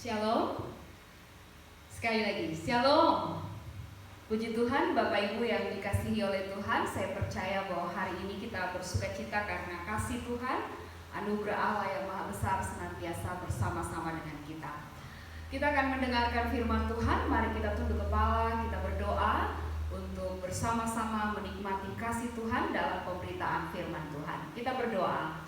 Shalom. Sekali lagi, Shalom. Puji Tuhan, Bapak Ibu yang dikasihi oleh Tuhan. Saya percaya bahwa hari ini kita bersukacita karena kasih Tuhan, anugerah Allah yang maha besar senantiasa bersama-sama dengan kita. Kita akan mendengarkan firman Tuhan. Mari kita tunduk kepala, kita berdoa untuk bersama-sama menikmati kasih Tuhan dalam pemberitaan firman Tuhan. Kita berdoa.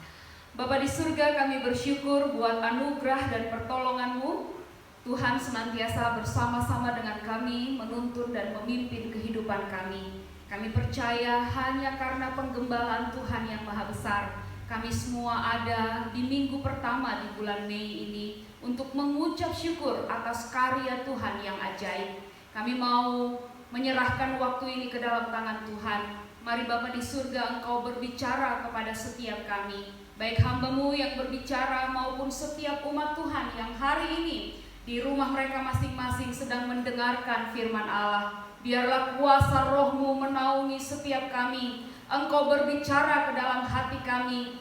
Bapa di surga, kami bersyukur buat anugerah dan pertolongan-Mu. Tuhan senantiasa bersama-sama dengan kami, menuntun dan memimpin kehidupan kami. Kami percaya hanya karena penggembalaan Tuhan yang maha besar, kami semua ada di minggu pertama di bulan Mei ini untuk mengucap syukur atas karya Tuhan yang ajaib. Kami mau menyerahkan waktu ini ke dalam tangan Tuhan. Mari Bapa di surga, Engkau berbicara kepada setiap kami, baik hamba-Mu yang berbicara maupun setiap umat Tuhan yang hari ini di rumah mereka masing-masing sedang mendengarkan firman Allah. Biarlah kuasa Roh-Mu menaungi setiap kami. Engkau berbicara ke dalam hati kami,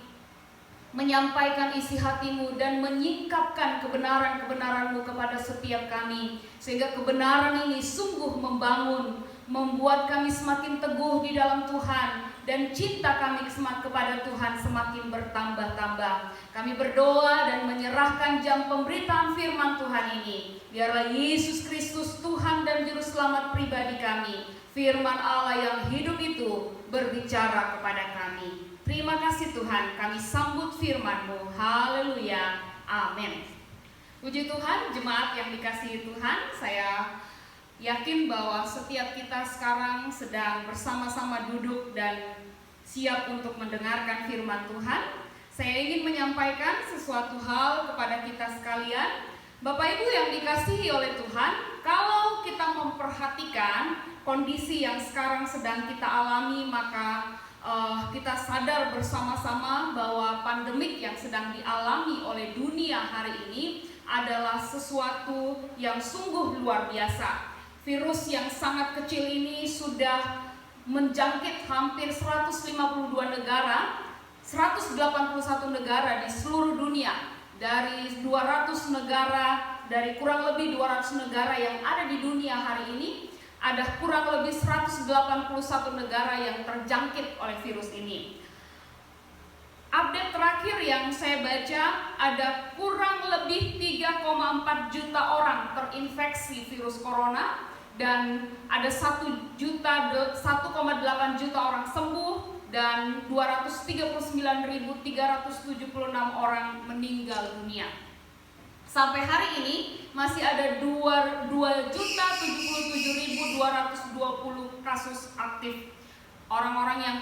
menyampaikan isi hati-Mu dan menyingkapkan kebenaran-kebenaran-Mu kepada setiap kami, sehingga kebenaran ini sungguh membangun, membuat kami semakin teguh di dalam Tuhan, dan cinta kami kepada Tuhan semakin bertambah-tambah. Kami berdoa dan menyerahkan jam pemberitaan firman Tuhan ini. Biarlah Yesus Kristus, Tuhan dan Juru Selamat pribadi kami, firman Allah yang hidup itu berbicara kepada kami. Terima kasih Tuhan, kami sambut firman-Mu. Haleluya, amin. Puji Tuhan, jemaat yang dikasihi Tuhan, saya yakin bahwa setiap kita sekarang sedang bersama-sama duduk dan siap untuk mendengarkan firman Tuhan. Saya ingin menyampaikan sesuatu hal kepada kita sekalian. Bapak Ibu yang dikasihi oleh Tuhan, kalau kita memperhatikan kondisi yang sekarang sedang kita alami, maka kita sadar bersama-sama bahwa pandemik yang sedang dialami oleh dunia hari ini adalah sesuatu yang sungguh luar biasa. Virus yang sangat kecil ini sudah menjangkit hampir 152 negara, 181 negara di seluruh dunia. Dari 200 negara, dari kurang lebih 200 negara yang ada di dunia hari ini, ada kurang lebih 181 negara yang terjangkit oleh virus ini. Update terakhir yang saya baca, ada kurang lebih 3,4 juta orang terinfeksi virus corona, dan ada 1,8 juta orang sembuh, dan 239.376 orang meninggal dunia. Sampai hari ini masih ada 2.077.220 kasus aktif. Orang-orang yang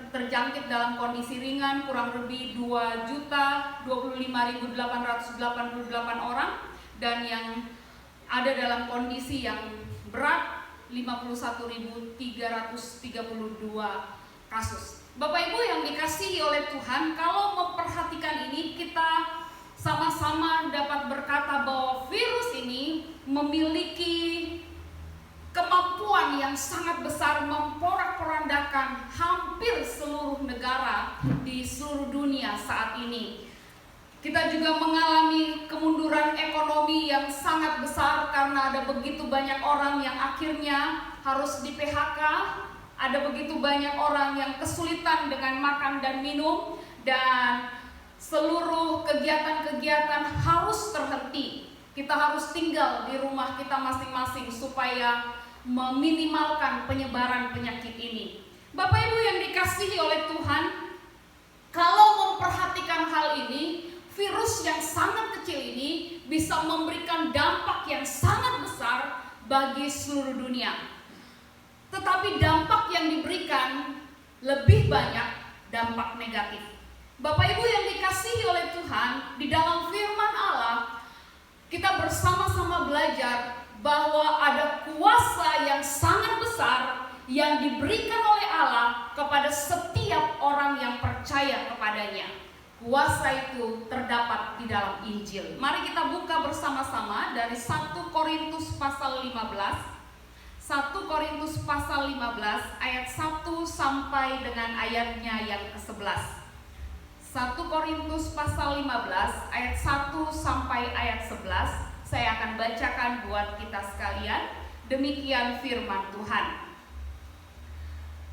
terjangkit dalam kondisi ringan kurang lebih 2.025.888 orang, dan yang ada dalam kondisi yang berat 51.332 kasus. Bapak Ibu yang dikasihi oleh Tuhan, kalau memperhatikan ini, kita sama-sama dapat berkata bahwa virus ini memiliki kemampuan yang sangat besar memporak-porandakan hampir seluruh negara di seluruh dunia saat ini. Kita juga mengalami kemunduran ekonomi yang sangat besar karena ada begitu banyak orang yang akhirnya harus di PHK, ada begitu banyak orang yang kesulitan dengan makan dan minum, dan seluruh kegiatan-kegiatan harus terhenti. Kita harus tinggal di rumah kita masing-masing supaya meminimalkan penyebaran penyakit ini. Bapak Ibu yang dikasihi oleh Tuhan, kalau memperhatikan hal ini, virus yang sangat kecil ini bisa memberikan dampak yang sangat besar bagi seluruh dunia. Tetapi dampak yang diberikan lebih banyak dampak negatif. Bapak Ibu yang dikasihi oleh Tuhan, di dalam firman Allah kita bersama-sama belajar bahwa ada kuasa yang sangat besar yang diberikan oleh Allah kepada setiap orang yang percaya kepadanya. Kuasa itu terdapat di dalam Injil. Mari kita buka bersama-sama dari 1 Korintus pasal 15. 1 Korintus pasal 15 ayat 1 sampai dengan ayatnya yang ke-11. 1 1 Korintus pasal 15 ayat 1 sampai ayat 11. Saya akan bacakan buat kita sekalian. Demikian firman Tuhan.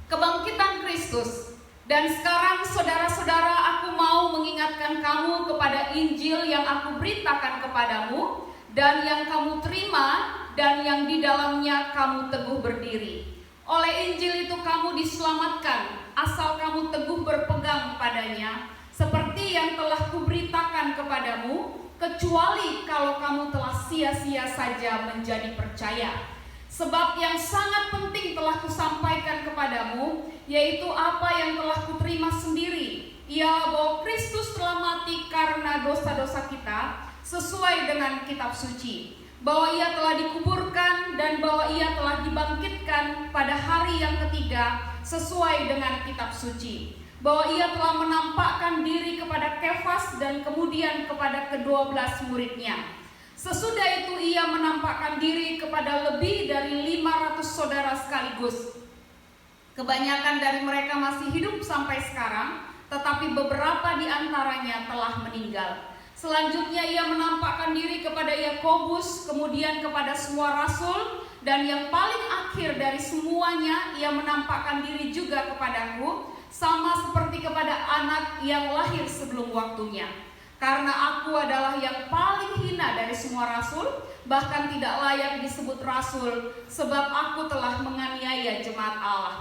Kebangkitan Kristus. Dan sekarang saudara-saudara, aku mau mengingatkan kamu kepada Injil yang aku beritakan kepadamu dan yang kamu terima dan yang di dalamnya kamu teguh berdiri. Oleh Injil itu kamu diselamatkan, asal kamu teguh berpegang padanya, seperti yang telah kuberitakan kepadamu, kecuali kalau kamu telah sia-sia saja menjadi percaya. Sebab yang sangat penting telah kusampaikan kepadamu, yaitu apa yang telah kuterima sendiri, ialah bahwa Kristus telah mati karena dosa-dosa kita, sesuai dengan kitab suci, bahwa ia telah dikuburkan dan bahwa ia telah dibangkitkan pada hari yang ketiga, sesuai dengan kitab suci, bahwa ia telah menampakkan diri kepada Kefas dan kemudian kepada ke-12 muridnya. Sesudah itu ia menampakkan diri kepada lebih dari 500 saudara sekaligus. Kebanyakan dari mereka masih hidup sampai sekarang, tetapi beberapa di antaranya telah meninggal. Selanjutnya ia menampakkan diri kepada Yakobus, kemudian kepada semua rasul, dan yang paling akhir dari semuanya ia menampakkan diri juga kepadaku, sama seperti kepada anak yang lahir sebelum waktunya. Karena aku adalah yang paling hina dari semua rasul, bahkan tidak layak disebut rasul, sebab aku telah menganiaya jemaat Allah.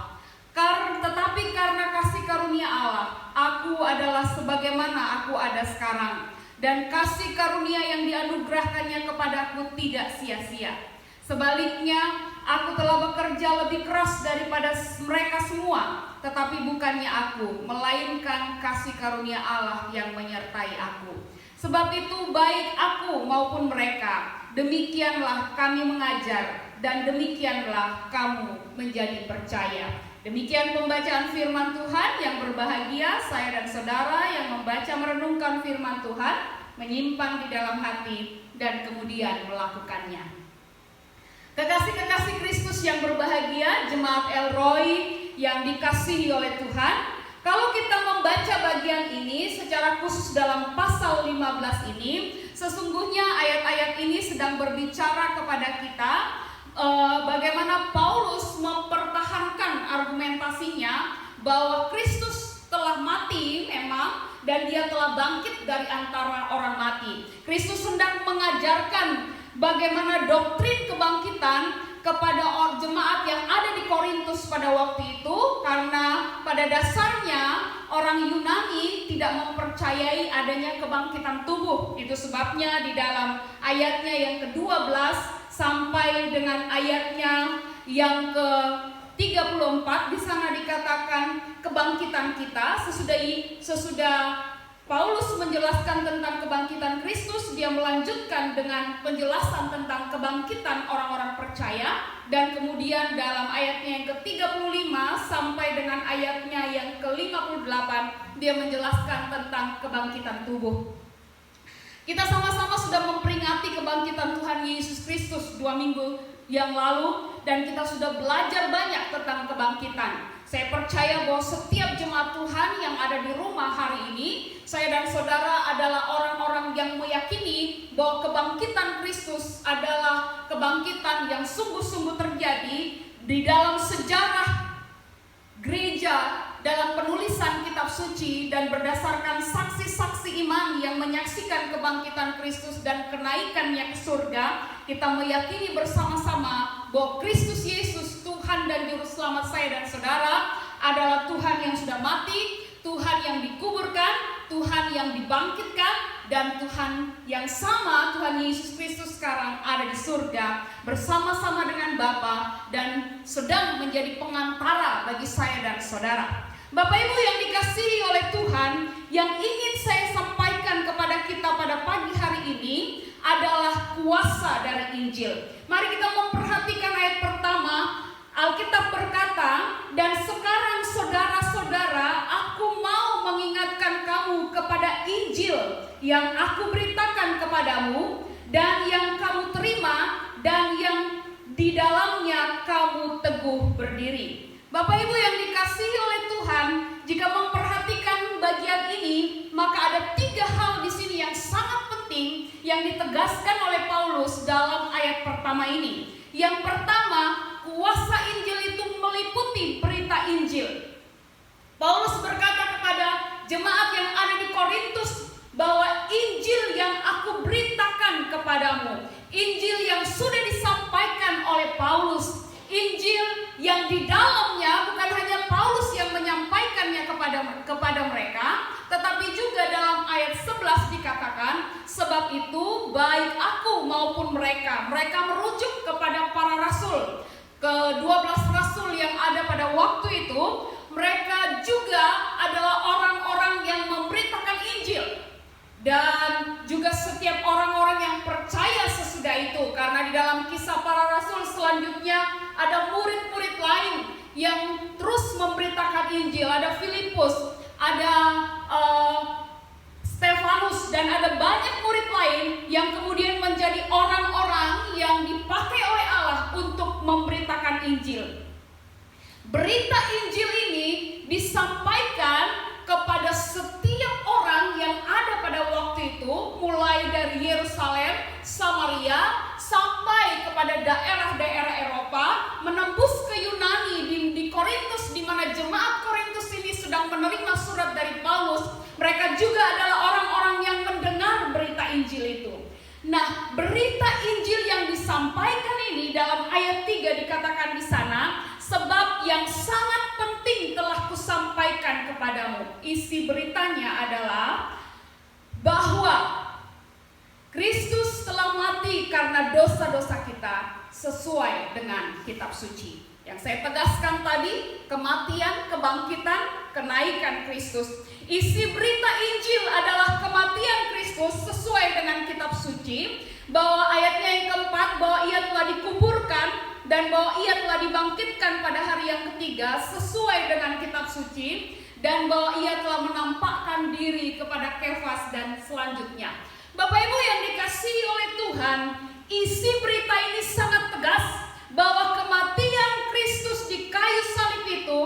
Tetapi karena kasih karunia Allah, aku adalah sebagaimana aku ada sekarang, dan kasih karunia yang dianugerahkannya kepadaku tidak sia-sia. Sebaliknya, aku telah bekerja lebih keras daripada mereka semua, tetapi bukannya aku, melainkan kasih karunia Allah yang menyertai aku. Sebab itu baik aku maupun mereka, demikianlah kami mengajar, dan demikianlah kamu menjadi percaya. Demikian pembacaan firman Tuhan. Yang berbahagia saya dan saudara yang membaca merenungkan firman Tuhan, menyimpan di dalam hati, dan kemudian melakukannya. Kekasih-kekasih Kristus yang berbahagia, jemaat El Roy yang dikasihi oleh Tuhan, kalau kita membaca bagian ini secara khusus dalam pasal 15 ini, sesungguhnya ayat-ayat ini sedang berbicara kepada kita bagaimana Paulus mempertahankan argumentasinya bahwa Kristus telah mati memang, dan dia telah bangkit dari antara orang mati. Kristus hendak mengajarkan bagaimana doktrin kebangkitan kepada jemaat yang ada di Korintus pada waktu itu, karena pada dasarnya orang Yunani tidak mempercayai adanya kebangkitan tubuh. Itu sebabnya di dalam ayatnya yang ke-12 sampai dengan ayatnya yang ke-34 di sana dikatakan kebangkitan kita. Sesudah Paulus menjelaskan tentang kebangkitan Kristus, dia melanjutkan dengan penjelasan tentang kebangkitan orang-orang percaya, dan kemudian dalam ayatnya yang ke-35 sampai dengan ayatnya yang ke-58 dia menjelaskan tentang kebangkitan tubuh. Kita sama-sama sudah memperingati kebangkitan Tuhan Yesus Kristus 2 minggu yang lalu, dan kita sudah belajar banyak tentang kebangkitan. Saya percaya bahwa setiap jemaat Tuhan yang ada di rumah hari ini, saya dan saudara adalah orang-orang yang meyakini bahwa kebangkitan Kristus adalah kebangkitan yang sungguh-sungguh terjadi di dalam sejarah gereja, dalam penulisan kitab suci, dan berdasarkan saksi-saksi iman yang menyaksikan kebangkitan Kristus dan kenaikannya ke surga. Kita meyakini bersama-sama bahwa Kristus Yesus, Tuhan dan Juru Selamat saya dan saudara, adalah Tuhan yang sudah mati, Tuhan yang dikuburkan, Tuhan yang dibangkitkan, dan Tuhan yang sama, Tuhan Yesus Kristus sekarang ada di surga bersama-sama dengan Bapa dan sedang menjadi pengantara bagi saya dan saudara. Bapak Ibu yang dikasihi oleh Tuhan, yang ingin saya sampaikan kepada kita pada pagi hari ini adalah kuasa dari Injil. Mari kita memperhatikan ayat pertama. Alkitab berkata, dan sekarang saudara-saudara, aku mau mengingatkan kamu kepada Injil yang aku beritakan kepadamu, dan yang kamu terima, dan yang di dalamnya kamu teguh berdiri. Bapak Ibu yang dikasihi oleh Tuhan, jika memperhatikan bagian ini, yang ditegaskan oleh Paulus dalam ayat pertama ini. Yang pertama, kuasa Injil itu meliputi berita Injil. Paulus berkata kepada jemaat yang ada di Korintus bahwa Injil yang aku beritakan kepadamu, Injil yang sudah disampaikan oleh Paulus, Injil yang di dalamnya bukan hanya Paulus yang menyampaikannya kepada mereka, tetapi juga dalam ayat 11 dikatakan, sebab itu baik aku maupun mereka merujuk kepada para rasul, ke-12 rasul yang ada pada waktu itu. Mereka juga adalah orang-orang yang memberitakan Injil. Dan juga setiap orang-orang yang percaya sesudah itu, karena di dalam kisah para rasul selanjutnya ada murid-murid lain yang terus memberitakan Injil. Ada Filipus, ada Stefanus, dan ada banyak murid lain yang kemudian menjadi orang-orang yang dipakai oleh Allah untuk memberitakan Injil. Berita Injil ini disampaikan kepada setiap orang yang ada pada waktu itu, mulai dari Yerusalem, Samaria, sampai kepada daerah-daerah Eropa, menembus ke Yunani di Korintus, di mana jemaat Korintus ini sedang menerima surat dari Paulus. Mereka juga adalah orang-orang yang mendengar berita Injil itu. Nah, berita Injil yang disampaikan ini dalam ayat 3 dikatakan di sana, sebab yang sangat penting telah kusampaikan kepadamu. Isi beritanya adalah bahwa Kristus telah mati karena dosa-dosa kita sesuai dengan kitab suci. Yang saya tegaskan tadi, kematian, kebangkitan, kenaikan Kristus. Isi berita Injil adalah kematian Kristus sesuai dengan kitab suci, bahwa ayatnya yang keempat, bahwa ia telah dikuburkan dan bahwa ia telah dibangkitkan pada hari yang ketiga sesuai dengan kitab suci, dan bahwa ia telah menampakkan diri kepada Kefas dan selanjutnya. Bapak Ibu yang dikasihi oleh Tuhan, isi berita ini sangat tegas bahwa kematian Kristus di kayu salib itu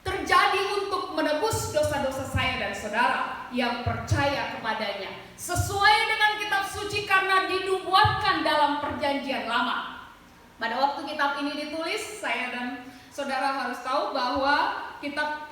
terjadi untuk menebus dosa-dosa saya dan saudara yang percaya kepadanya, sesuai dengan kitab suci karena dinubuatkan dalam perjanjian lama. Pada waktu kitab ini ditulis, saya dan saudara harus tahu bahwa kitab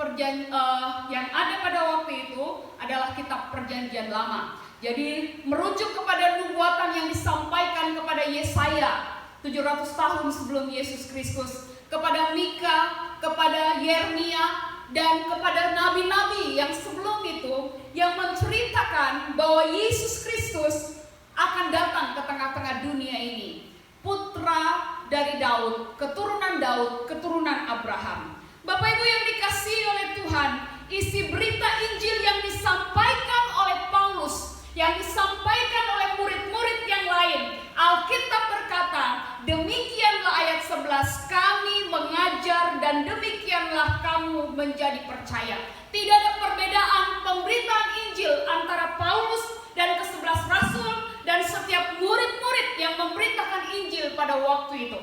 yang ada pada waktu itu adalah kitab perjanjian lama. Jadi merujuk kepada nubuatan yang disampaikan kepada Yesaya 700 tahun sebelum Yesus Kristus, kepada Mika, kepada Yeremia, dan kepada nabi-nabi yang sebelum itu, yang menceritakan bahwa Yesus Kristus akan datang ke tengah-tengah dunia ini, putra dari Daud, keturunan Abraham. Bapak Ibu yang dikasihi oleh Tuhan, isi berita Injil yang disampaikan oleh Paulus, yang disampaikan oleh murid-murid yang lain, Alkitab berkata, demikianlah ayat 11, kami mengajar dan demikianlah kamu menjadi percaya. Tidak ada perbedaan pemberitaan Injil antara Paulus dan ke-11 rasul dan setiap murid-murid yang memberitakan Injil pada waktu itu.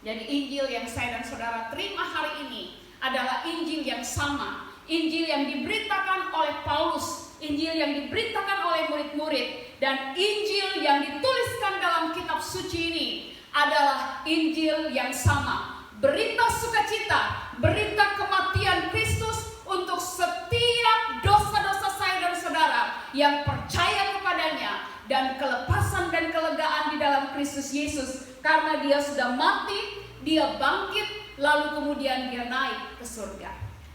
Jadi Injil yang saya dan saudara terima hari ini adalah Injil yang sama, Injil yang diberitakan oleh Paulus, Injil yang diberitakan oleh murid-murid, dan Injil yang dituliskan dalam kitab suci ini adalah Injil yang sama. Berita sukacita, berita kematian Kristus untuk setiap dosa-dosa saya dan saudara yang percaya kepadanya, dan kelepasan dan kelegaan di dalam Kristus Yesus karena dia sudah mati, dia bangkit, lalu kemudian dia naik ke surga.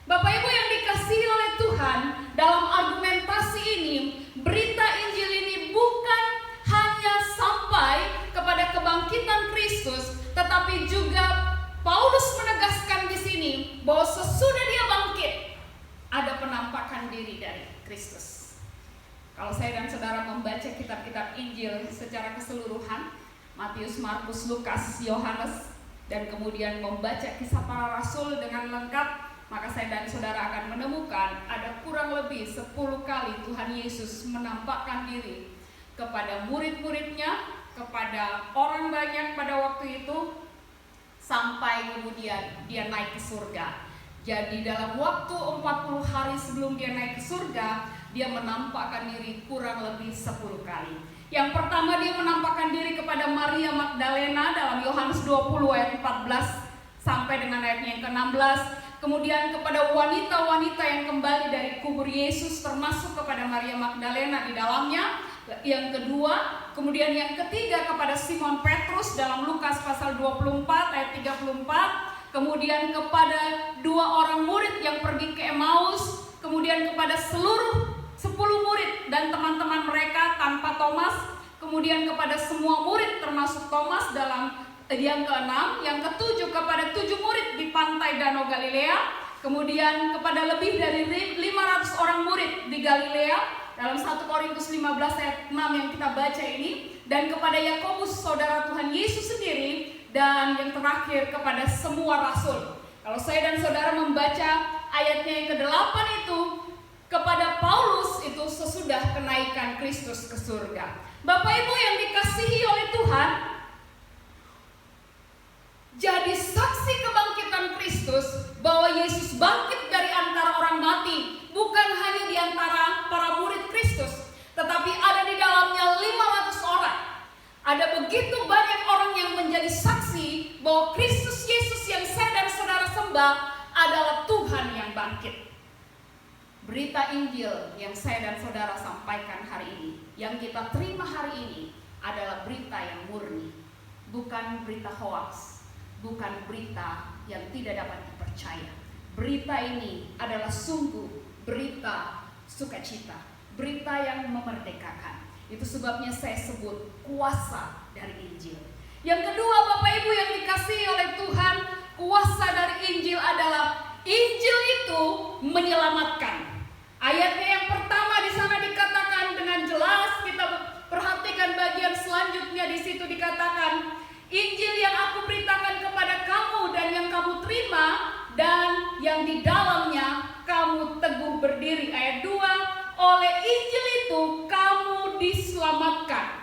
Bapak Ibu yang dikasihi oleh Tuhan, dalam argumentasi ini, berita Injil ini bukan hanya sampai kepada kebangkitan Kristus, tetapi juga Paulus menegaskan di sini bahwa sesudah dia bangkit, ada penampakan diri dari Kristus. Kalau saya dan saudara membaca kitab-kitab Injil secara keseluruhan, Matius, Markus, Lukas, Yohanes, dan kemudian membaca kisah para rasul dengan lengkap, maka saya dan saudara akan menemukan ada kurang lebih 10 kali Tuhan Yesus menampakkan diri kepada murid-muridnya, kepada orang banyak pada waktu itu, sampai kemudian dia naik ke surga. Jadi dalam waktu 40 hari sebelum dia naik ke surga, dia menampakkan diri kurang lebih 10 kali. Yang pertama, dia menampakkan diri kepada Maria Magdalena dalam Yohanes 20 ayat 14 sampai dengan ayatnya yang ke-16. Kemudian kepada wanita-wanita yang kembali dari kubur Yesus, termasuk kepada Maria Magdalena di dalamnya. Yang kedua, kemudian yang ketiga kepada Simon Petrus dalam Lukas pasal 24 ayat 34. Kemudian kepada 2 orang murid yang pergi ke Emmaus. Kemudian kepada seluruh 10 murid dan teman-teman mereka tanpa Thomas. Kemudian kepada semua murid termasuk Thomas dalam yang ke-6. Yang ke-7 kepada 7 murid di pantai Danau Galilea. Kemudian kepada lebih dari 500 orang murid di Galilea dalam 1 Korintus 15 ayat 6 yang kita baca ini. Dan kepada Yakobus saudara Tuhan Yesus sendiri. Dan yang terakhir kepada semua rasul. Kalau saya dan saudara membaca ayatnya yang ke-8 itu, kepada Paulus itu sesudah kenaikan Kristus ke surga. Bapak Ibu yang dikasihi oleh Tuhan, jadi saksi kebangkitan Kristus bahwa Yesus bangkit dari antara orang mati, bukan hanya di antara para murid Kristus, tetapi ada di dalamnya 500 orang. Ada begitu banyak orang yang menjadi saksi bahwa Kristus Yesus yang saya dan saudara sembah adalah Tuhan yang bangkit. Berita Injil yang saya dan saudara sampaikan hari ini, yang kita terima hari ini adalah berita yang murni, bukan berita hoaks, bukan berita yang tidak dapat dipercaya. Berita ini adalah sungguh berita sukacita, berita yang memerdekakan. Itu sebabnya saya sebut kuasa dari Injil. Yang kedua, Bapak Ibu yang dikasihi oleh Tuhan, kuasa dari Injil adalah Injil itu menyelamatkan. Ayatnya yang pertama di sana dikatakan dengan jelas, kita perhatikan bagian selanjutnya di situ dikatakan, Injil yang aku beritakan kepada kamu dan yang kamu terima dan yang di dalamnya kamu teguh berdiri. Ayat 2, oleh Injil itu kamu diselamatkan.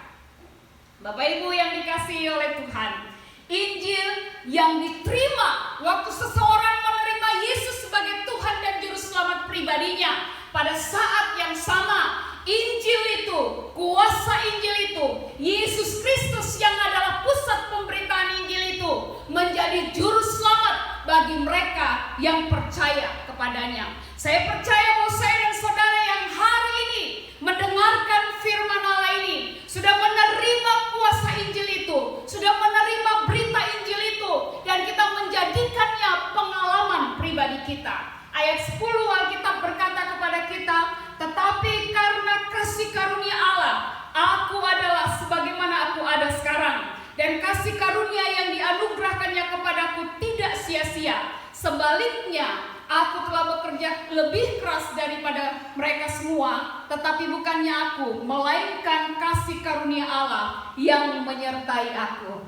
Bapak Ibu yang dikasihi oleh Tuhan, Injil yang diterima waktu seseorang menerima Yesus sebagai Tuhan dan Juru Selamat pribadinya, pada saat yang sama Injil itu, kuasa Injil itu, Yesus Kristus yang adalah pusat pemberitaan Injil itu menjadi Juru Selamat bagi mereka yang percaya kepadanya. Saya percaya bahwa saya dan saudara yang hari ini mendengarkan firman Allah ini sudah menerima kuasa Injil itu, sudah menerima berita Injil itu, dan kita menjadikannya pengalaman pribadi kita. Ayat 10 Alkitab berkata kepada kita, tetapi karena kasih karunia Allah, aku adalah sebagaimana aku ada sekarang. Dan kasih karunia yang dianugerahkannya kepadaku tidak sia-sia. Sebaliknya, aku telah bekerja lebih keras daripada mereka semua, tetapi bukannya aku, melainkan kasih karunia Allah yang menyertai aku.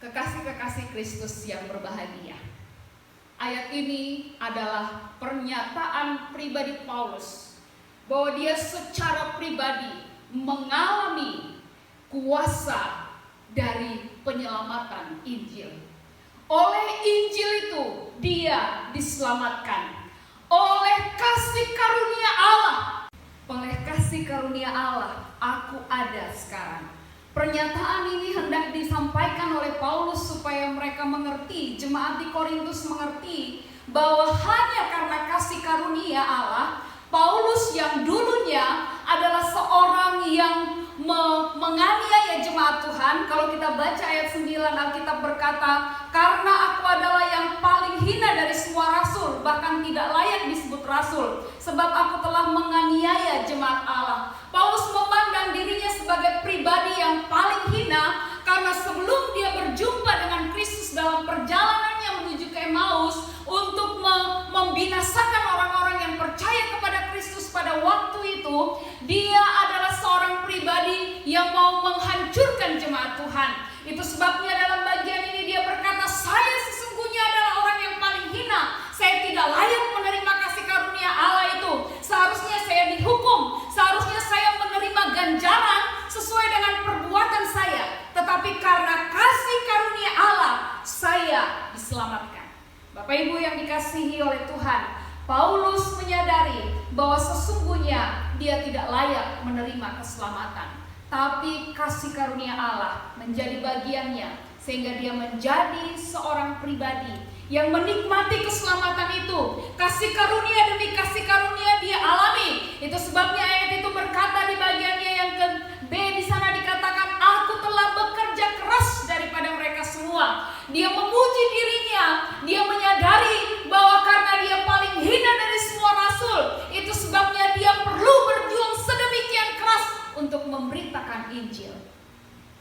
Kekasih-kekasih Kristus yang berbahagia. Ayat ini adalah pernyataan pribadi Paulus bahwa dia secara pribadi mengalami kuasa dari penyelamatan Injil. Oleh Injil itu dia diselamatkan. Oleh kasih karunia Allah, oleh kasih karunia Allah aku ada sekarang. Pernyataan ini hendak disampaikan oleh Paulus supaya mereka mengerti, jemaat di Korintus mengerti bahwa hanya karena kasih karunia Allah, Paulus yang dulunya adalah seorang yang menganiaya jemaat Tuhan. Kalau kita baca ayat 9, Alkitab berkata, karena aku adalah yang paling hina dari semua rasul, bahkan tidak layak disebut rasul, sebab aku telah menganiaya jemaat Allah. Paulus memandang dirinya sebagai pribadi yang paling hina karena sebelum dia berjumpa dengan Kristus dalam perjalanannya menuju ke Emmaus untuk membinasakan orang-orang yang percaya kepada Kristus pada waktu itu, dia adalah seorang pribadi yang mau menghancurkan jemaat Tuhan. Itu sebabnya dalam bagian ini dia berkata, saya sesungguhnya adalah orang yang paling hina. Saya tidak layak menerima kasih karunia Allah itu. Seharusnya saya dihukum, seharusnya saya menerima ganjaran sesuai dengan perbuatan saya. Tetapi karena kasih karunia Allah, saya diselamatkan. Bapak Ibu yang dikasihi oleh Tuhan, Paulus menyadari bahwa sesungguhnya dia tidak layak menerima keselamatan, tapi kasih karunia Allah menjadi bagiannya, sehingga dia menjadi seorang pribadi yang menikmati keselamatan itu. Kasih karunia demi kasih karunia dia alami. Itu sebabnya ayat itu berkata di bagiannya yang ke B di sana dikatakan, aku telah bekerja keras daripada mereka semua. Dia memuji dirinya, dia menyadari bahwa karena dia paling hina dari semua rasul, itu sebabnya dia perlu berjuang sedemikian keras untuk memberitakan Injil.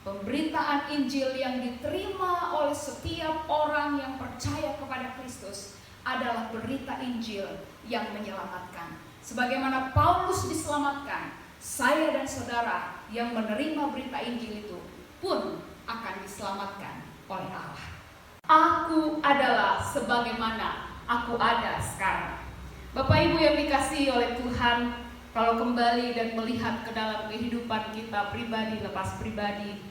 Pemberitaan Injil yang diterima oleh setiap orang yang percaya kepada Kristus adalah berita Injil yang menyelamatkan. Sebagaimana Paulus diselamatkan, saya dan saudara yang menerima berita Injil itu pun akan diselamatkan oleh Allah. Aku adalah sebagaimana aku ada sekarang. Bapak Ibu yang dikasihi oleh Tuhan, kalau kembali dan melihat ke dalam kehidupan kita pribadi lepas pribadi,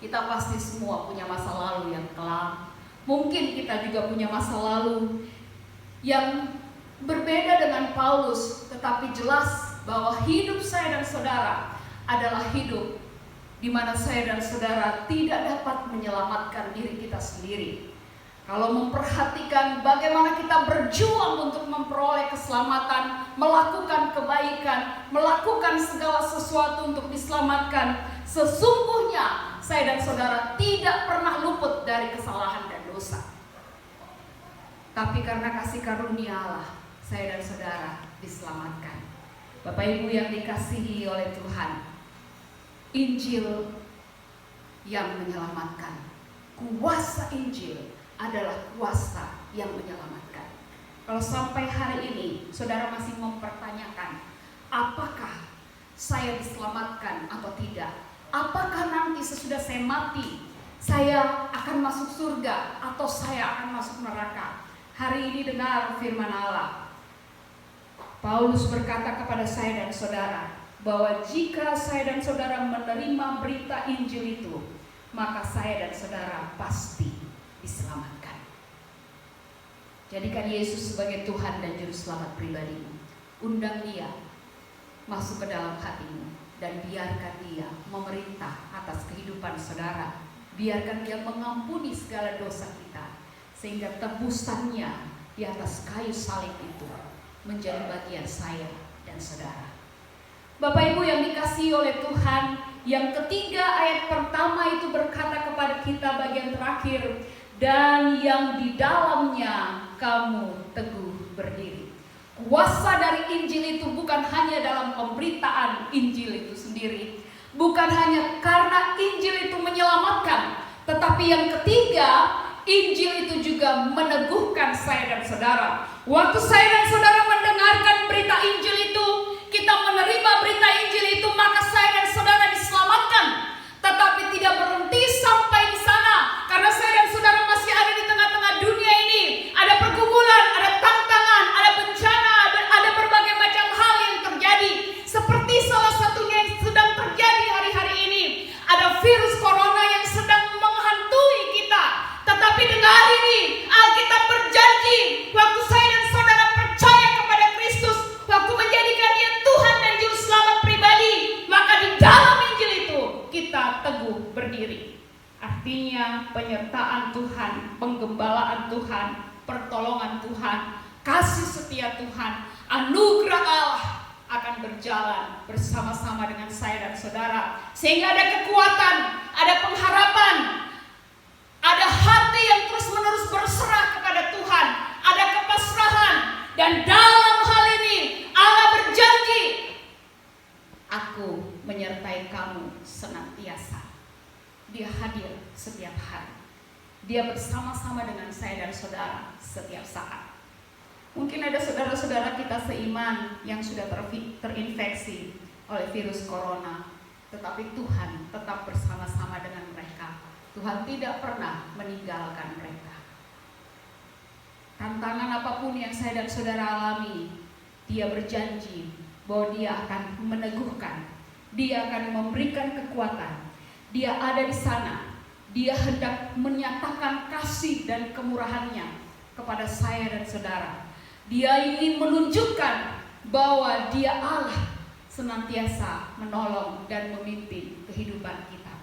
kita pasti semua punya masa lalu yang kelam. Mungkin kita juga punya masa lalu yang berbeda dengan Paulus, tetapi jelas bahwa hidup saya dan saudara adalah hidup di mana saya dan saudara tidak dapat menyelamatkan diri kita sendiri. Kalau memperhatikan bagaimana kita berjuang untuk memperoleh keselamatan, melakukan kebaikan, melakukan segala sesuatu untuk diselamatkan, sesungguhnya saya dan saudara tidak pernah luput dari kesalahan dan dosa. Tapi karena kasih karunia Allah, saya dan saudara diselamatkan. Bapak Ibu yang dikasihi oleh Tuhan, Injil yang menyelamatkan. Kuasa Injil adalah kuasa yang menyelamatkan. Kalau sampai hari ini saudara masih mempertanyakan, apakah saya diselamatkan atau tidak? Apakah nanti sesudah saya mati saya akan masuk surga atau saya akan masuk neraka? Hari ini dengar firman Allah. Paulus berkata kepada saya dan saudara bahwa jika saya dan saudara menerima berita Injil itu, maka saya dan saudara pasti diselamatkan. Jadikan Yesus sebagai Tuhan dan Juru Selamat pribadimu. Undang Dia masuk ke dalam hatimu dan biarkan Dia memerintah atas kehidupan saudara. Biarkan Dia mengampuni segala dosa kita, sehingga tebusannya di atas kayu salib itu menjadi bagian saya dan saudara. Bapak Ibu yang dikasihi oleh Tuhan, yang ketiga ayat pertama itu berkata kepada kita bagian terakhir, dan yang di dalamnya kamu teguh berdiri. Kuasa dari Injil itu bukan hanya dalam pemberitaan Injil itu sendiri, bukan hanya karena Injil itu menyelamatkan, tetapi yang ketiga, Injil itu juga meneguhkan saya dan saudara. Waktu saya dan saudara mendengarkan berita Injil itu, kita menerima berita Injil itu, maka saya dan saudara diselamatkan. Tetapi tidak berhenti sampai di sana, karena saya dan saudara masih ada di tengah-tengah dunia ini. Ada pergumulan, ada tantangan, ada bencana, ada berbagai macam hal yang terjadi. Seperti salah satunya yang sedang terjadi hari-hari ini. Ada virus corona yang sedang menghantui kita. Tetapi dengar ini, Alkitab berjanji, waktu saya dan saudara percaya kepada Kristus, waktu menjadikan Dia Tuhan dan Juru Selamat pribadi, maka di dalam Injil itu kita teguh berdiri. Artinya penyertaan Tuhan, penggembalaan Tuhan, pertolongan Tuhan, kasih setia Tuhan, anugerah Allah akan berjalan bersama-sama dengan saya dan saudara, sehingga ada kekuatan, ada pengharapan, ada hati yang terus-menerus berserah kepada Tuhan, ada kepasrahan, dan dalam hal ini Allah berjanji, aku menyertai kamu senantiasa. Dia hadir setiap hari. Dia bersama-sama dengan saya dan saudara setiap saat. Mungkin ada saudara-saudara kita seiman yang sudah terinfeksi oleh virus corona, tetapi Tuhan tetap bersama-sama dengan mereka. Tuhan tidak pernah meninggalkan mereka. Tantangan apapun yang saya dan saudara alami, Dia berjanji bahwa Dia akan meneguhkan, Dia akan memberikan kekuatan. Dia ada di sana. Dia hendak menyatakan kasih dan kemurahan-Nya kepada saya dan saudara. Dia ingin menunjukkan bahwa Dia Allah senantiasa menolong dan memimpin kehidupan kita.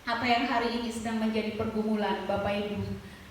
Apa yang hari ini sedang menjadi pergumulan Bapak Ibu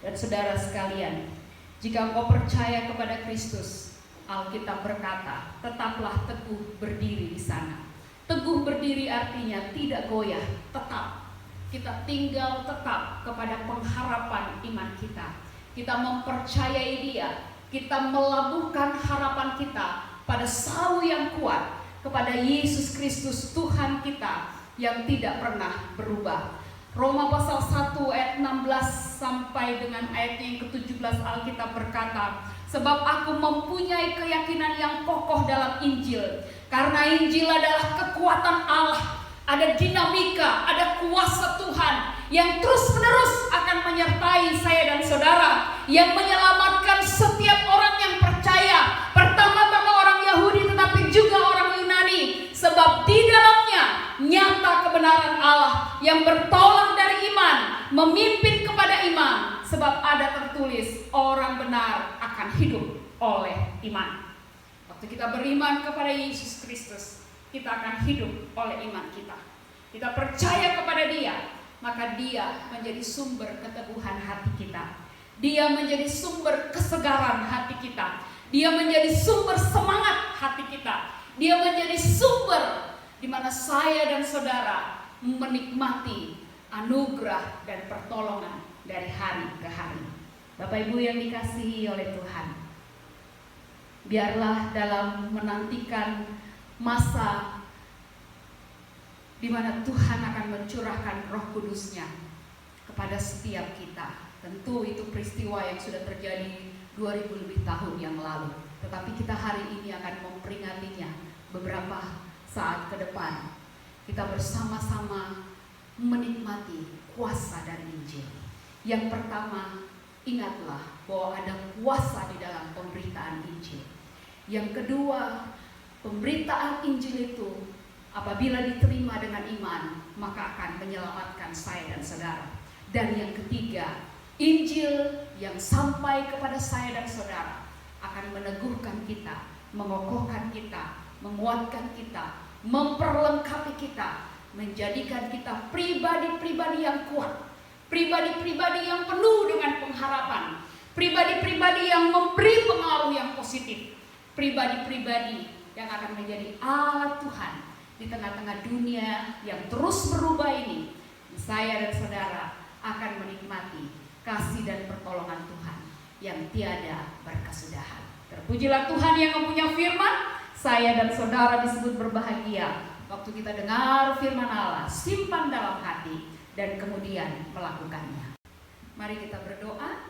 dan saudara sekalian, jika engkau percaya kepada Kristus, Alkitab berkata, tetaplah teguh berdiri di sana. Teguh berdiri artinya tidak goyah, tetap. Kita tinggal tetap kepada pengharapan iman kita. Kita mempercayai Dia. Kita melabuhkan harapan kita pada Saul yang kuat, kepada Yesus Kristus Tuhan kita yang tidak pernah berubah. Roma pasal 1 ayat 16 sampai dengan ayatnya yang ke-17 Alkitab berkata, sebab aku mempunyai keyakinan yang kokoh dalam Injil, karena Injil adalah kekuatan Allah, ada dinamika, ada kuasa Tuhan yang terus-menerus akan menyertai saya dan saudara, yang menyelamatkan setiap orang yang percaya, pertama-tama orang Yahudi tetapi juga orang Yunani, sebab di dalamnya nyata kebenaran Allah yang bertolak dari iman, memimpin kepada iman, sebab ada tertulis orang benar akan hidup oleh iman. Waktu kita beriman kepada Yesus Kristus, kita akan hidup oleh iman kita. Kita percaya kepada Dia, maka Dia menjadi sumber keteguhan hati kita. Dia menjadi sumber kesegaran hati kita. Dia menjadi sumber semangat hati kita. Dia menjadi sumber di mana saya dan saudara menikmati anugerah dan pertolongan dari hari ke hari. Bapak Ibu yang dikasihi oleh Tuhan, biarlah dalam menantikan masa di mana Tuhan akan mencurahkan Roh Kudus-Nya kepada setiap kita. Tentu itu peristiwa yang sudah terjadi 2000 lebih tahun yang lalu, tetapi kita hari ini akan memperingatinya beberapa saat ke depan. Kita bersama-sama menikmati kuasa dari Injil. Yang pertama, ingatlah bahwa ada kuasa di dalam pemberitaan Injil. Yang kedua, pemberitaan Injil itu apabila diterima dengan iman, maka akan menyelamatkan saya dan saudara. Dan yang ketiga, Injil yang sampai kepada saya dan saudara akan meneguhkan kita, mengokohkan kita, menguatkan kita, memperlengkapi kita, menjadikan kita pribadi-pribadi yang kuat, pribadi-pribadi yang penuh dengan pengharapan, pribadi-pribadi yang memberi pengaruh yang positif, pribadi-pribadi yang akan menjadi alat Tuhan di tengah-tengah dunia yang terus berubah ini. Saya dan saudara akan menikmati kasih dan pertolongan Tuhan yang tiada berkesudahan. Terpujilah Tuhan yang mempunyai firman. Saya dan saudara disebut berbahagia waktu kita dengar firman Allah, simpan dalam hati, dan kemudian melakukannya. Mari kita berdoa.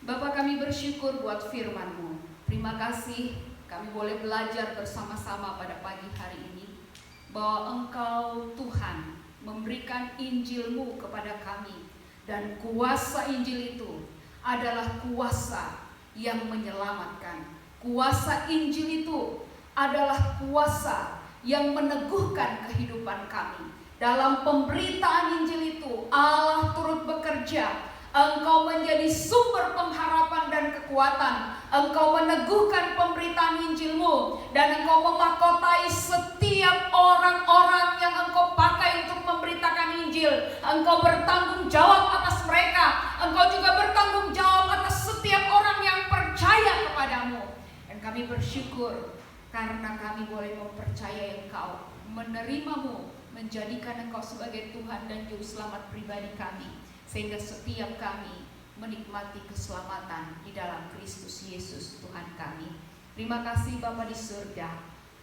Bapa, kami bersyukur buat firman-Mu. Terima kasih kami boleh belajar bersama-sama pada pagi hari ini, bahwa Engkau Tuhan memberikan Injil-Mu kepada kami, dan kuasa Injil itu adalah kuasa yang menyelamatkan. Kuasa Injil itu adalah kuasa yang meneguhkan kehidupan kami. Dalam pemberitaan Injil itu Allah turut bekerja. Engkau menjadi sumber pengharapan dan kekuatan. Engkau meneguhkan pemberitaan Injil-Mu, dan Engkau memahkotai setiap orang-orang yang Engkau pakai untuk memberitakan Injil. Engkau bertanggung jawab atas mereka. Engkau juga bertanggung jawab atas setiap orang yang percaya kepadamu. Dan kami bersyukur karena kami boleh mempercayai Engkau, menerima-Mu, menjadikan Engkau sebagai Tuhan dan Juru Selamat pribadi kami, sehingga setiap kami menikmati keselamatan di dalam Kristus Yesus Tuhan kami. Terima kasih Bapa di surga.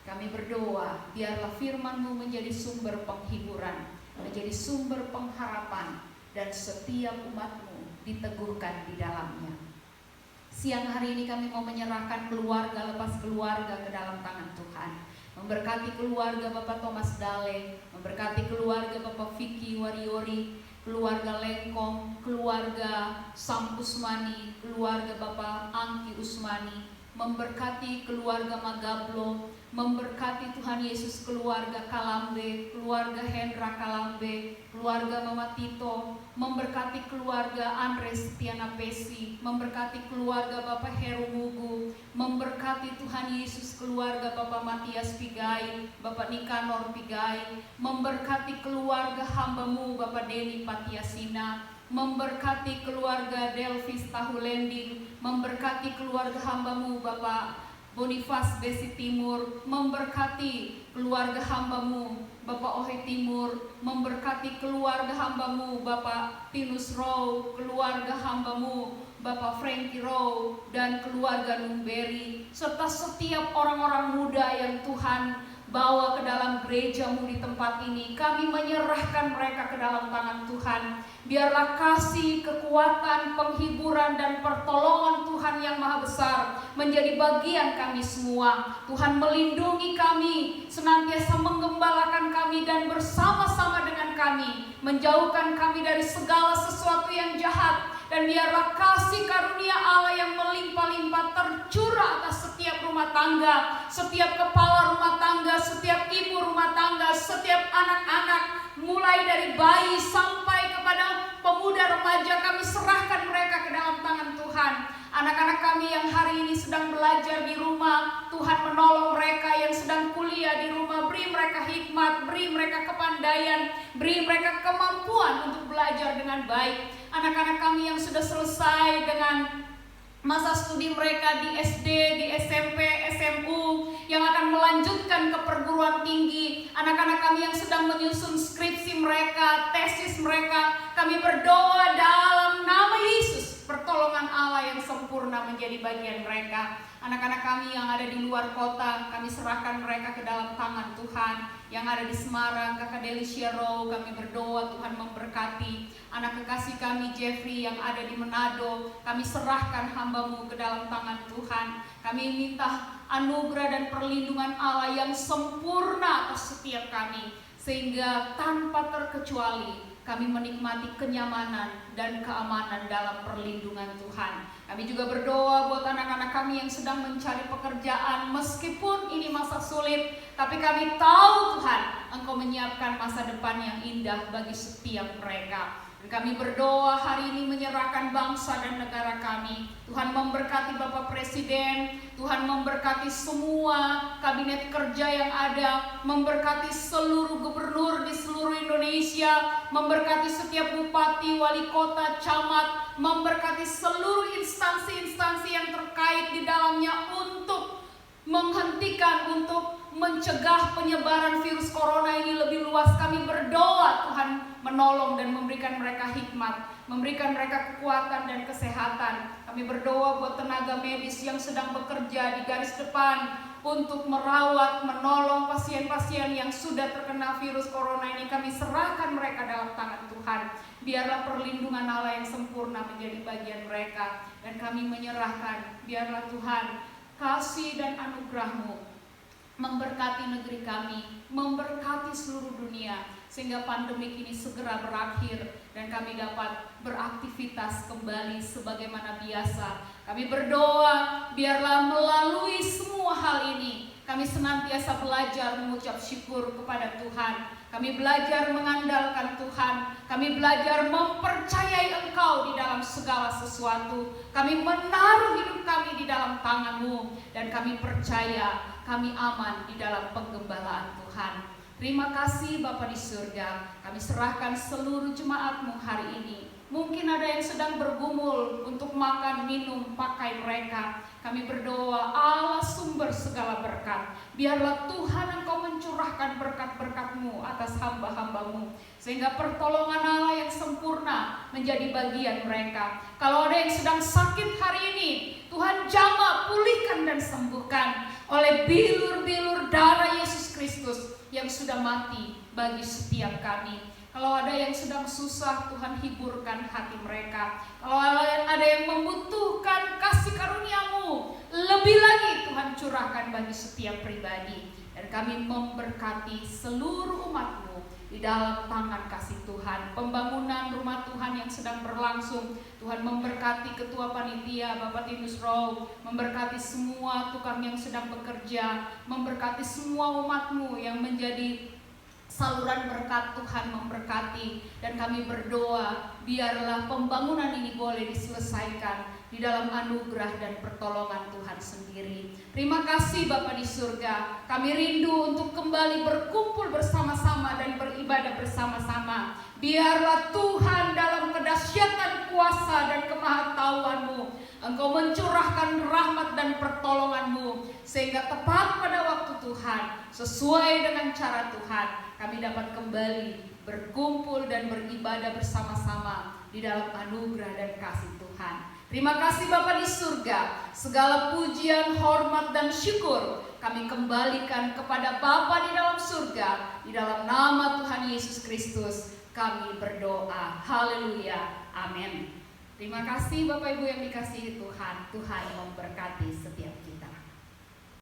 Kami berdoa, biarlah firman-Mu menjadi sumber penghiburan, menjadi sumber pengharapan, dan setiap umat-Mu diteguhkan di dalamnya. Siang hari ini kami mau menyerahkan keluarga lepas keluarga ke dalam tangan Tuhan. Memberkati keluarga Bapak Thomas Dale, memberkati keluarga Bapak Vicky Wariori, keluarga Lengkong, keluarga Sam Usmani, keluarga Bapak Angki Usmani, memberkati keluarga Magablo, Memberkati Tuhan Yesus keluarga Kalambe, keluarga Hendra Kalambe, keluarga Mama Tito, memberkati keluarga Andre Setiana Pesi, memberkati keluarga Bapak Heru Mugu, memberkati Tuhan Yesus keluarga Bapak Matias Pigai, Bapak Nikanor Pigai, memberkati keluarga hamba-Mu Bapak Deni Patiasina, memberkati keluarga Delvis Tahulending, memberkati keluarga hamba-Mu Bapak Bonifas Besi Timur, memberkati keluarga hamba-Mu Bapak Ohe Timur, memberkati keluarga hamba-Mu Bapak Tinus Row, keluarga hamba-Mu Bapak Frankie Row, dan keluarga Numberi, serta setiap orang-orang muda yang Tuhan bawa ke dalam gereja-Mu di tempat ini. Kami menyerahkan mereka ke dalam tangan Tuhan. Biarlah kasih, kekuatan, penghiburan, dan pertolongan Tuhan yang maha besar menjadi bagian kami semua. Tuhan melindungi kami, senantiasa menggembalakan kami dan bersama-sama dengan kami, menjauhkan kami dari segala sesuatu yang jahat. Dan biarlah kasih karunia Allah yang melimpah-limpah tercurah atas setiap rumah tangga, setiap kepala rumah tangga, setiap ibu rumah tangga, setiap anak-anak, mulai dari bayi sampai kepada pemuda remaja. Kami serahkan mereka ke dalam tangan Tuhan. Anak-anak kami yang hari ini sedang belajar di rumah, Tuhan menolong mereka. Yang sedang kuliah di rumah, beri mereka hikmat, beri mereka kepandaian, beri mereka kemampuan untuk belajar dengan baik. Anak-anak kami yang sudah selesai dengan masa studi mereka di SD, di SMP, SMU, yang akan melanjutkan ke perguruan tinggi, anak-anak kami yang sedang menyusun skripsi mereka, tesis mereka, kami berdoa dalam nama Yesus, pertolongan Allah yang sempurna menjadi bagian mereka. Anak-anak kami yang ada di luar kota, kami serahkan mereka ke dalam tangan Tuhan. Yang ada di Semarang, Kakak Delicia Row, kami berdoa Tuhan memberkati. Anak kekasih kami Jeffrey yang ada di Manado, kami serahkan hamba-Mu ke dalam tangan Tuhan. Kami minta anugerah dan perlindungan Allah yang sempurna atas setiap kami, sehingga tanpa terkecuali kami menikmati kenyamanan dan keamanan dalam perlindungan Tuhan. Kami juga berdoa buat anak-anak kami yang sedang mencari pekerjaan, meskipun ini masa sulit, tapi kami tahu Tuhan, Engkau menyiapkan masa depan yang indah bagi setiap mereka. Dan kami berdoa hari ini menyerahkan bangsa dan negara kami. Tuhan memberkati Bapak Presiden, Tuhan memberkati semua kabinet kerja yang ada, memberkati seluruh gubernur di seluruh Indonesia, memberkati setiap bupati, wali kota, camat, memberkati seluruh instansi-instansi yang terkait di dalamnya untuk menghentikan, untuk mencegah penyebaran virus corona ini lebih luas. Kami berdoa Tuhan menolong dan memberikan mereka hikmat, memberikan mereka kekuatan dan kesehatan. Kami berdoa buat tenaga medis yang sedang bekerja di garis depan untuk merawat, menolong pasien-pasien yang sudah terkena virus corona ini. Kami serahkan mereka dalam tangan Tuhan. Biarlah perlindungan Allah yang sempurna menjadi bagian mereka. Dan kami menyerahkan, biarlah Tuhan kasih dan anugerah-Mu memberkati negeri kami, memberkati seluruh dunia, sehingga pandemik ini segera berakhir dan kami dapat beraktivitas kembali sebagaimana biasa. Kami berdoa biarlah melalui semua hal ini kami senantiasa belajar mengucap syukur kepada Tuhan. Kami belajar mengandalkan Tuhan. Kami belajar mempercayai Engkau di dalam segala sesuatu. Kami menaruh hidup kami di dalam tangan-Mu. Dan kami percaya kami aman di dalam penggembalaan Tuhan. Terima kasih Bapa di surga. Kami serahkan seluruh jemaat-Mu hari ini. Mungkin ada yang sedang bergumul untuk makan, minum, pakai mereka. Kami berdoa Allah sumber segala berkat. Biarlah Tuhan Engkau mencurahkan berkat-berkat-Mu atas hamba-hamba-Mu, sehingga pertolongan Allah yang sempurna menjadi bagian mereka. Kalau ada yang sedang sakit hari ini, Tuhan jamah, pulihkan dan sembuhkan oleh bilur-bilur darah Yesus Kristus yang sudah mati bagi setiap kami. Kalau ada yang sedang susah, Tuhan hiburkan hati mereka. Kalau ada yang membutuhkan kasih karunia-Mu, lebih lagi Tuhan curahkan bagi setiap pribadi. Dan kami memberkati seluruh umat-Mu di di dalam tangan kasih Tuhan. Pembangunan rumah Tuhan yang sedang berlangsung, Tuhan memberkati ketua panitia Bapak Tinus Row, memberkati semua tukang yang sedang bekerja, memberkati semua umat-Mu yang menjadi saluran berkat. Tuhan memberkati, dan kami berdoa biarlah pembangunan ini boleh diselesaikan di dalam anugerah dan pertolongan Tuhan sendiri. Terima kasih Bapa di surga, kami rindu untuk kembali berkumpul bersama-sama dan beribadah bersama-sama. Biarlah Tuhan dalam kedahsyatan kuasa dan kemahatauan-Mu, Engkau mencurahkan rahmat dan pertolongan-Mu, sehingga tepat pada waktu Tuhan, sesuai dengan cara Tuhan, kami dapat kembali berkumpul dan beribadah bersama-sama di dalam anugerah dan kasih Tuhan. Terima kasih Bapa di surga, segala pujian, hormat, dan syukur kami kembalikan kepada Bapa di dalam surga. Di dalam nama Tuhan Yesus Kristus kami berdoa. Haleluya. Amin. Terima kasih Bapak Ibu yang dikasihi Tuhan. Tuhan memberkati setiap